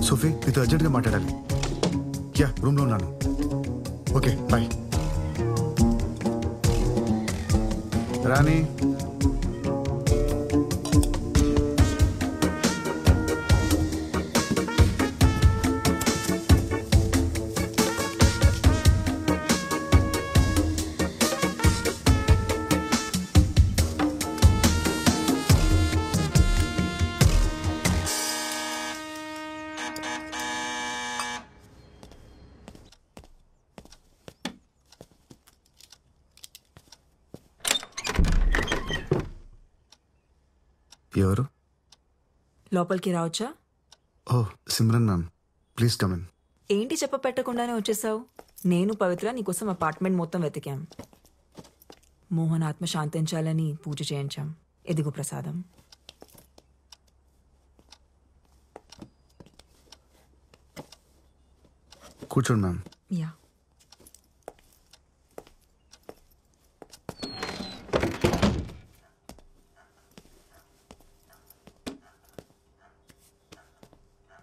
Sophie నీతో అర్జెంట్గా మాట్లాడాలి. యా రూమ్లో ఉన్నాను. Okay bye. రాణి ఎవరు? లోపలికి రావచ్చా? ఓ Simran ma'am, please come in. ఏంటి చెప్ప పెట్టకుండానే వచ్చేసావు? నేను పవిత్ర నీకోసం అపార్ట్మెంట్ మొత్తం వెతికాం. మోహన్ ఆత్మ శాంతించాలని పూజ చేయించాం. ఎదిగు ప్రసాదం. కూర్చోండి మ్యామ్. యా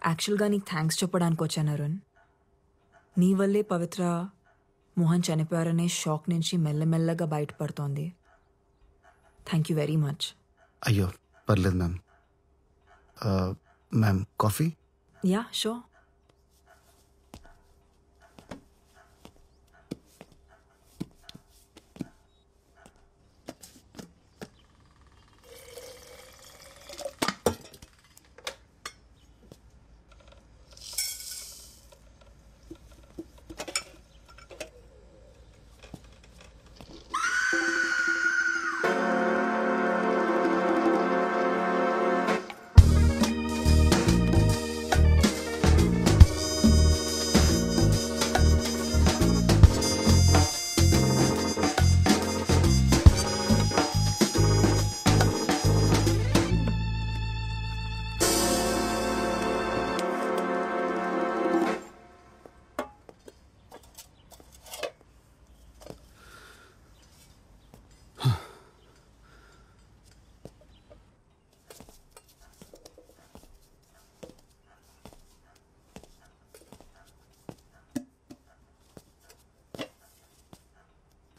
యాక్చువల్గా నీకు థ్యాంక్స్ చెప్పడానికి వచ్చాను అరుణ్. నీ వల్లే పవిత్ర మోహన్ చనిపోయారనే షాక్ నుంచి మెల్లమెల్లగా బయటపడుతోంది. Thank you very much. అయ్యో పర్లేదు ma'am. Ma'am coffee? Yeah sure.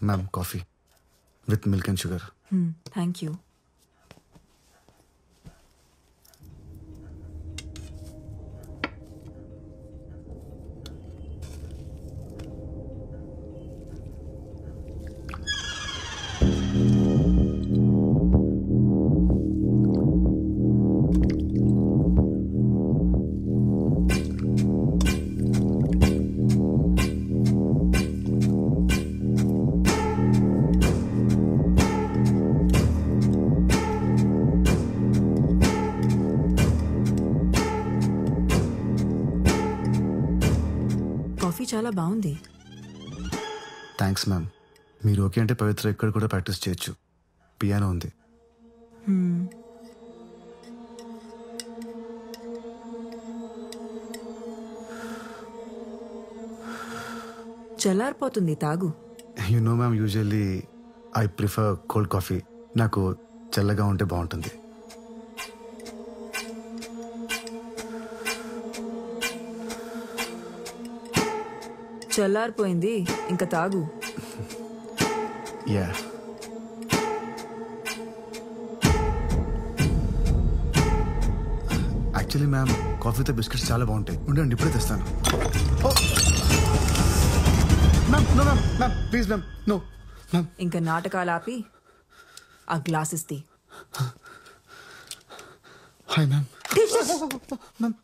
Ma'am coffee with milk and sugar. Thank you. Coffee చాలా బాగుంది. Thanks ma'am. మీరు ఓకే అంటే పవిత్ర ఇక్కడ కూడా ప్రాక్టీస్ చేయొచ్చు. పియానో ఉంది. చల్లారిపోతుంది, తాగు. You know ma'am, usually I prefer cold coffee. నాకు చల్లగా ఉంటే బాగుంటుంది. చల్లారిపోయింది, ఇంకా తాగు. యా యాక్చువల్లీ మ్యామ్ కాఫీతో బిస్కెట్స్ చాలా బాగుంటాయి. ఉండండి ఇప్పుడే తెస్తాను. Ma'am no ma'am, ma'am please ma'am, no ma'am. ఇంకా నాటకాలు ఆపి ఆ గ్లాసెస్ తీ. Hi ma'am. Ma'am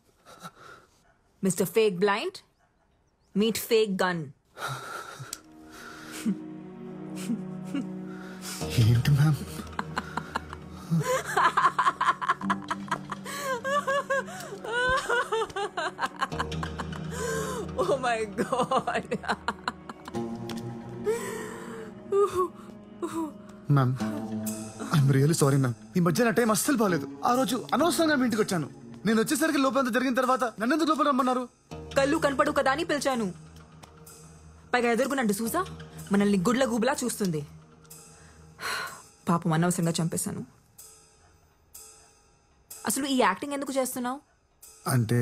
mister fake blind, meet fake gun. ఏంటి మ్యామ్? Oh my God. Ma'am I'm really sorry ma'am. ఈ మధ్య నా టైం అస్సలు బాగాలేదు. ఆ రోజు అనవసరంగా మీ ఇంటికి వచ్చాను. నేను వచ్చేసరికి లోపలంతా జరిగిన తర్వాత నన్నెందుకు లోపల రమ్మన్నారు? కళ్ళు కనపడు కదా అని పిలిచాను. పైగా ఎదుర్కొనండి చూసా మనల్ని గుడ్ల గూబులా చూస్తుంది. పాపం అనవసరంగా చంపేశాను. అసలు ఈ యాక్టింగ్ ఎందుకు చేస్తున్నావు? అంటే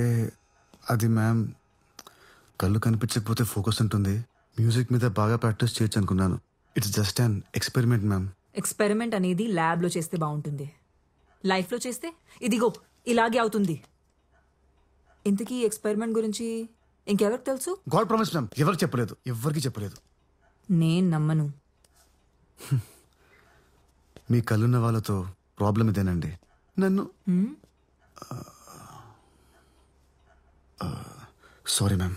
అది మ్యామ్ కళ్ళు కనిపించకపోతే ఫోకస్ ఉంటుంది, మ్యూజిక్ మీద బాగా ప్రాక్టీస్ చేయొచ్చు అనుకున్నాను. It's just an experiment ma'am. Experiment అనేది ల్యాబ్లో చేస్తే బాగుంటుంది, లైఫ్లో చేస్తే ఇదిగో ఇలాగే అవుతుంది. ఇంతకీ ఎక్స్పెరిమెంట్ గురించి ఇంకెవరికి తెలుసు? గాడ్ ప్రామిస్ మ్యామ్, ఎవరికి చెప్పలేదు, ఎవరికి చెప్పలేదు. నేను నమ్మను. మీ కళ్ళున్న వాళ్ళతో ప్రాబ్లం ఇదేనండి. నన్ను సారీ మ్యామ్,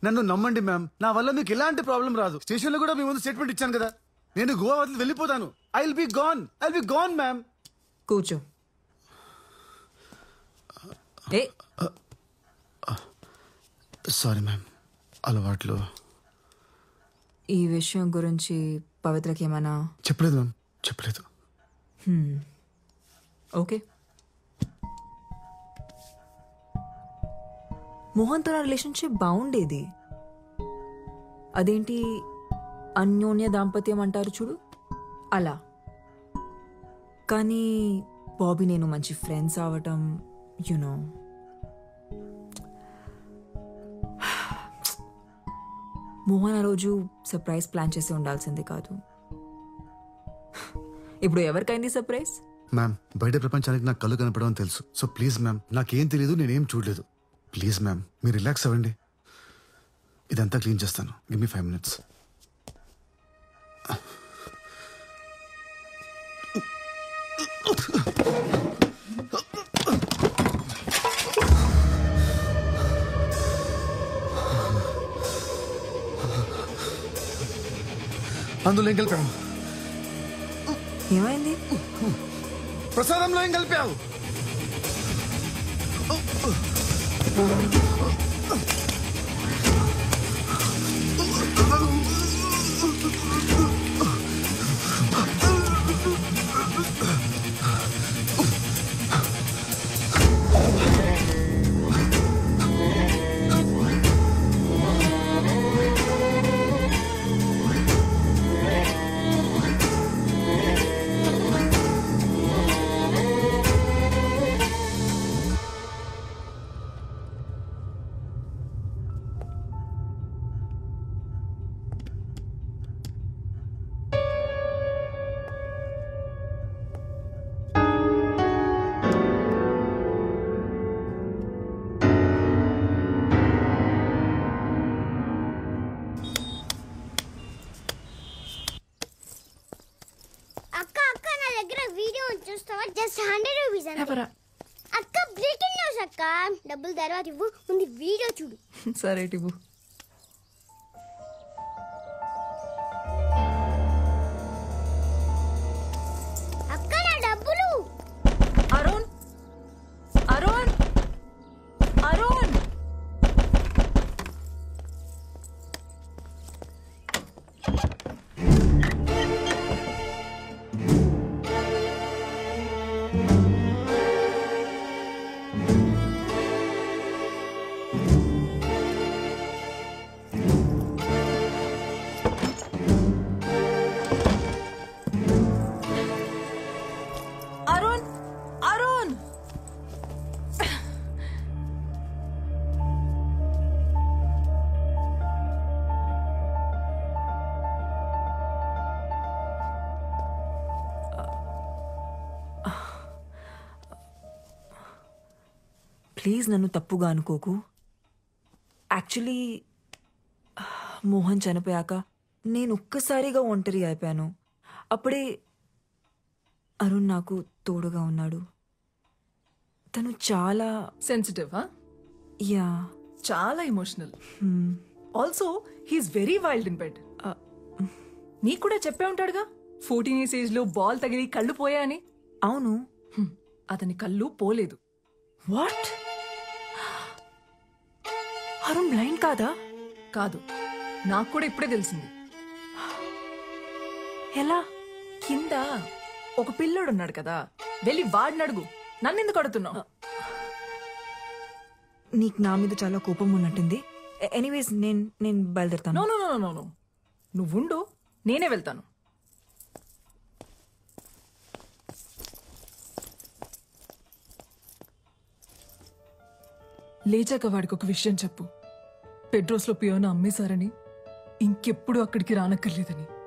నన్ను నమ్మండి మ్యామ్. నా వల్ల మీకు ఎలాంటి ప్రాబ్లం రాదు. స్టేషన్లో కూడా మీ ముందు స్టేట్మెంట్ ఇచ్చాను కదా, నేను గోవా వదిలి వెళ్ళిపోతాను. I will be gone ma'am. కూర్చో. ఏ సారీ మ్యామ్, అలవాట్లు. ఈ విషయం గురించి పవిత్రకి ఏమైనా చెప్పలేదు మ్యామ్, చెప్పలేదు. ఓకే. మోహన్తో నా రిలేషన్షిప్ బాగుండేది. అదేంటి అన్యోన్య దాంపత్యం అంటారు చూడు, అలా. కానీ బాబీ నేను మంచి ఫ్రెండ్స్ అవటం, యునో, మోహన్ ఆ రోజు సర్ప్రైజ్ ప్లాన్ చేసి ఉండాల్సింది కాదు. ఇప్పుడు ఎవరికైంది సర్ప్రైజ్? మ్యామ్, బయట ప్రపంచానికి నాకు కళ్ళు కనపడమని తెలుసు. సో ప్లీజ్ మ్యామ్, నాకేం తెలియదు, నేనేం చూడలేదు. ప్లీజ్ మ్యామ్, మీరు రిలాక్స్ అవ్వండి. ఇదంతా క్లీన్ చేస్తాను. Give me 5 minutes. అందులో ఏం కలిపావు? ఏమైంది? ప్రసాదంలో ఏం కలిపావు? జస్ట్ 100 రూపీస్ అంతే. అక్క బ్రేకింగ్ న్యూస్ అక్క. డబ్బులు తర్వాత ఇవ్వు, ముందు వీడియో చూడు. సరే ఇవ్వు. అక్క నా డబ్బులు. అరుణ్, అరుణ్, అరుణ్. ప్లీజ్ నన్ను తప్పుగా అనుకోకు. యాక్చువల్లీ మోహన్ చనిపోయాక నేను ఒక్కసారిగా ఒంటరి అయిపోయాను. అప్పుడే అరుణ్ నాకు తోడుగా ఉన్నాడు. తను చాలా సెన్సిటివ్. యా, చాలా emotional. Also he's very wild in bed. నీకు కూడా చెప్పే ఉంటాడుగా 14 years ఏజ్ లో బాల్ తగిలి కళ్ళు పోయాయని. అవును. అతని కళ్ళు పోలేదు. వాట్? అరుణ్ బ్లైండ్ కాదా? కాదు, నాకు కూడా ఇప్పుడే తెలిసింది. ఎలా? కింద ఒక పిల్లోడు ఉన్నాడు కదా, వెళ్ళి వాడిని అడుగు. నన్నెందుకు అడుగుతున్నావు? నీకు నా మీద చాలా కోపం ఉన్నట్టుంది. ఎనీవేస్ నేను బయలుదేరుతాను. No no no no no, నువ్వుండు, నేనే వెళ్తాను. లేచాక వాడికి ఒక విషయం చెప్పు. పెడ్రోస్లో పియోన అమ్మేశారని, ఇంకెప్పుడు అక్కడికి రానక్కర్లేదని.